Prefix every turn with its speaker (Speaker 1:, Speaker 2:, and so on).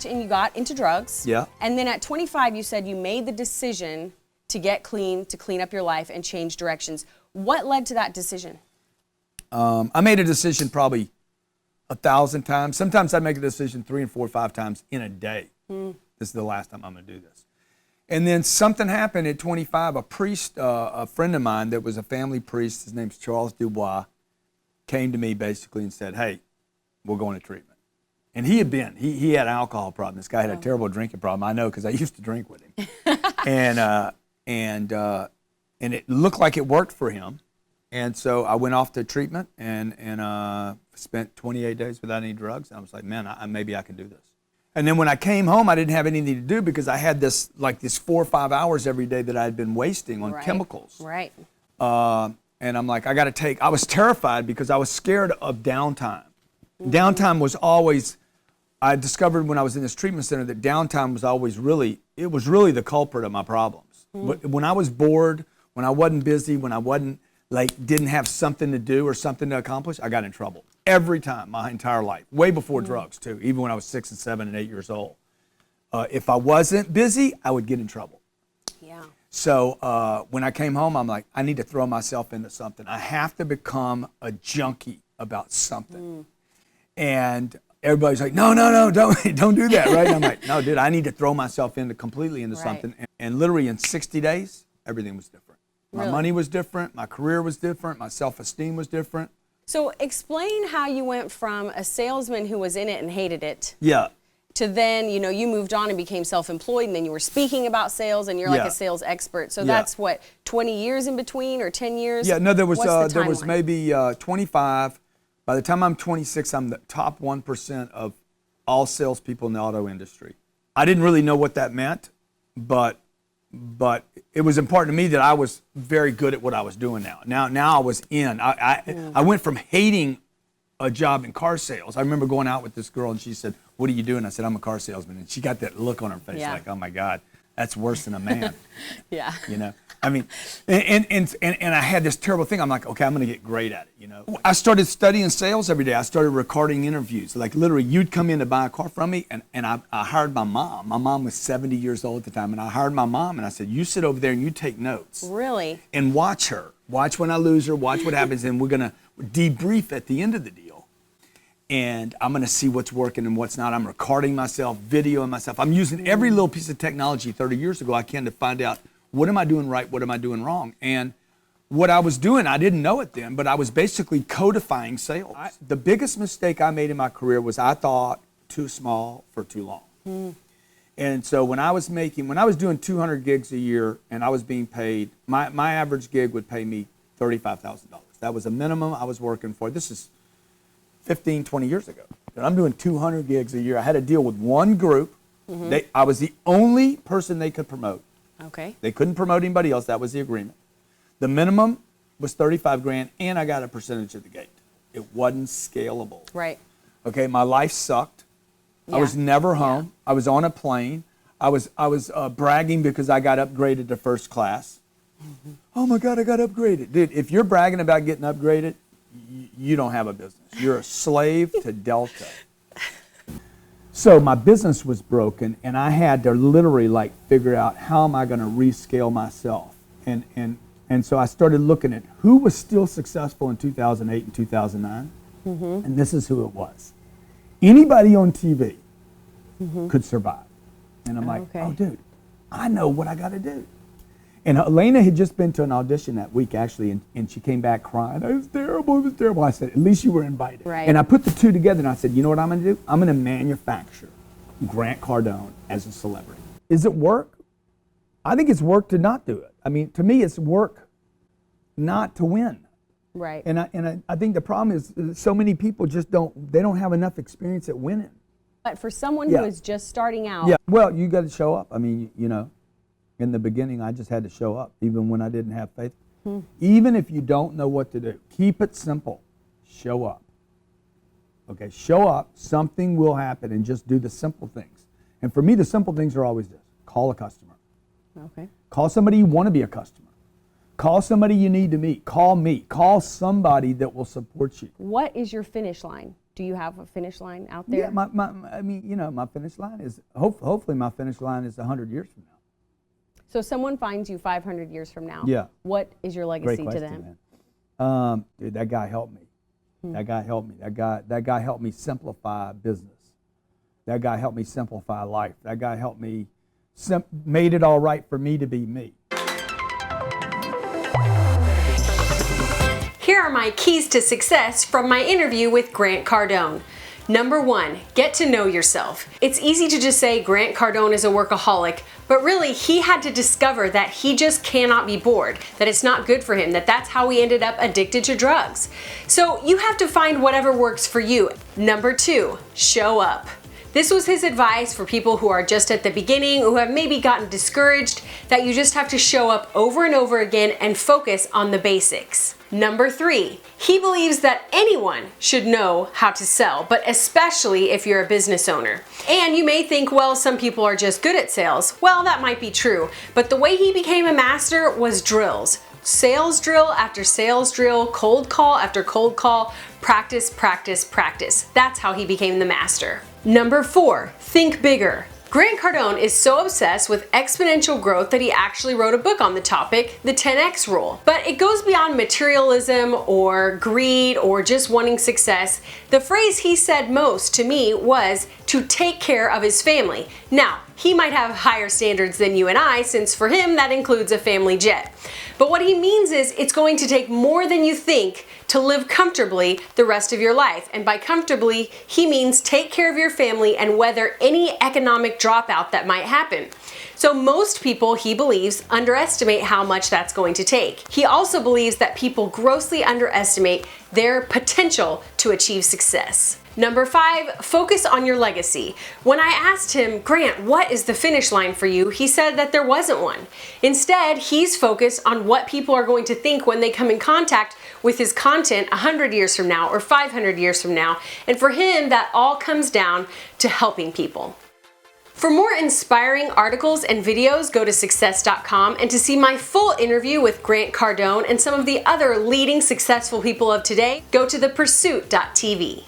Speaker 1: patch and you got into drugs.
Speaker 2: Yeah.
Speaker 1: And then at 25, you said you made the decision to get clean, to clean up your life and change directions. What led to that decision?
Speaker 2: I made a decision probably 1,000 times. Sometimes I make a decision 3 and 4 or 5 times in a day. This is the last time I'm going to do this. And then something happened at 25. A priest, a friend of mine that was a family priest, his name's Charles Dubois, came to me basically and said, hey, we're going to treatment. And he had an alcohol problem. This guy had a terrible drinking problem. I know because I used to drink with him. and it looked like it worked for him. And so I went off to treatment and spent 28 days without any drugs. And I was like, man, maybe I can do this. And then when I came home, I didn't have anything to do because I had this 4 or 5 hours every day that I had been wasting on chemicals.
Speaker 1: Right.
Speaker 2: And I'm like, I was terrified because I was scared of downtime. Downtime was always, I discovered when I was in this treatment center that downtime was always really the culprit of my problems. When I was bored, when I wasn't busy, when I wasn't didn't have something to do or something to accomplish, I got in trouble. Every time, my entire life, way before drugs too, even when I was 6 and 7 and 8 years old. If I wasn't busy, I would get in trouble.
Speaker 1: Yeah.
Speaker 2: So when I came home, I'm like, I need to throw myself into something. I have to become a junkie about something. And everybody's like, no, don't do that, right? And I'm like, no, dude, I need to throw myself completely into something. And literally in 60 days, everything was different. My money was different, my career was different, my self-esteem was different.
Speaker 1: So explain how you went from a salesman who was in it and hated it.
Speaker 2: Yeah.
Speaker 1: To then, you moved on and became self-employed, and then you were speaking about sales, and you're like a sales expert. So that's what, 20 years in between or 10 years?
Speaker 2: Yeah, no, there was maybe 25. By the time I'm 26, I'm the top 1% of all salespeople in the auto industry. I didn't really know what that meant, but it was important to me that I was very good at what I was doing now. Now I was in. I went from hating a job in car sales. I remember going out with this girl and she said, what do you do? And I said, I'm a car salesman. And she got that look on her face like, oh my God, that's worse than a man.
Speaker 1: Yeah.
Speaker 2: I mean, and I had this terrible thing. I'm like, okay, I'm going to get great at it, I started studying sales every day. I started recording interviews. Like literally, you'd come in to buy a car from me, and I hired my mom. My mom was 70 years old at the time, and I hired my mom, and I said, you sit over there and you take notes.
Speaker 1: Really? And
Speaker 2: watch her. Watch when I lose her. Watch what happens, and we're going to debrief at the end of the deal. And I'm going to see what's working and what's not. I'm recording myself, videoing myself. I'm using every little piece of technology 30 years ago I can to find out what am I doing right, what am I doing wrong. And what I was doing, I didn't know it then, but I was basically codifying sales. The biggest mistake I made in my career was I thought too small for too long. And so when I was doing 200 gigs a year and I was being paid, my average gig would pay me $35,000. That was a minimum I was working for. This is 15, 20 years ago. And I'm doing 200 gigs a year. I had to deal with one group. I was the only person they could promote.
Speaker 1: Okay.
Speaker 2: They couldn't promote anybody else. That was the agreement. The minimum was $35,000, and I got a percentage of the gate. It wasn't scalable.
Speaker 1: Right.
Speaker 2: Okay, my life sucked.
Speaker 1: Yeah.
Speaker 2: I was never home. I was on a plane. I was bragging because I got upgraded to first class. Oh my God, I got upgraded. Dude, if you're bragging about getting upgraded, you don't have a business. You're a slave to Delta. So my business was broken, and I had to literally figure out how am I going to rescale myself. And so I started looking at who was still successful in 2008 and 2009, and this is who it was. Anybody on TV could survive. And I'm like, oh, dude, I know what I got to do. And Elena had just been to an audition that week, actually, and she came back crying. It was terrible. I said, at least you were invited.
Speaker 1: Right.
Speaker 2: And I put the two together, and I said, you know what I'm going to do? I'm going to manufacture Grant Cardone as a celebrity. Is it work? I think it's work to not do it. I mean, to me, it's work not to win.
Speaker 1: Right.
Speaker 2: And I think the problem is so many people just don't have enough experience at winning.
Speaker 1: But for someone who is just starting out.
Speaker 2: Yeah, well, you got to show up. I mean, in the beginning, I just had to show up, even when I didn't have faith. Even if you don't know what to do, keep it simple. Show up. Okay, show up. Something will happen, and just do the simple things. And for me, the simple things are always this. Call a customer.
Speaker 1: Okay.
Speaker 2: Call somebody you want to be a customer. Call somebody you need to meet. Call me. Call somebody that will support you.
Speaker 1: What is your finish line? Do you have a finish line out there?
Speaker 2: Yeah, my finish line is, hopefully my finish line is 100 years from now.
Speaker 1: So someone finds you 500 years from now.
Speaker 2: Yeah.
Speaker 1: What is your legacy
Speaker 2: Great
Speaker 1: to
Speaker 2: question,
Speaker 1: them?
Speaker 2: man. Dude, that guy helped me. That guy helped me. That guy helped me simplify business. That guy helped me simplify life. That guy helped me, made it all right for me to be me.
Speaker 1: Here are my keys to success from my interview with Grant Cardone. Number 1, get to know yourself. It's easy to just say Grant Cardone is a workaholic, but really he had to discover that he just cannot be bored, that it's not good for him, that that's how he ended up addicted to drugs. So you have to find whatever works for you. Number 2, show up. This was his advice for people who are just at the beginning, who have maybe gotten discouraged, that you just have to show up over and over again and focus on the basics. Number 3, he believes that anyone should know how to sell, but especially if you're a business owner. And you may think, well, some people are just good at sales. Well, that might be true, but the way he became a master was drills. Sales drill after sales drill, cold call after cold call, practice, practice, practice. That's how he became the master. Number 4, think bigger. Grant Cardone is so obsessed with exponential growth that he actually wrote a book on the topic, the 10X Rule. But it goes beyond materialism or greed or just wanting success. The phrase he said most to me was to take care of his family. Now, he might have higher standards than you and I, since for him that includes a family jet. But what he means is it's going to take more than you think to live comfortably the rest of your life. And by comfortably, he means take care of your family and weather any economic dropout that might happen. So most people, he believes, underestimate how much that's going to take. He also believes that people grossly underestimate their potential to achieve success. Number 5, focus on your legacy. When I asked him, Grant, what is the finish line for you? He said that there wasn't one. Instead, he's focused on what people are going to think when they come in contact with his content 100 years from now or 500 years from now. And for him, that all comes down to helping people. For more inspiring articles and videos, go to success.com, and to see my full interview with Grant Cardone and some of the other leading successful people of today, go to thepursuit.tv.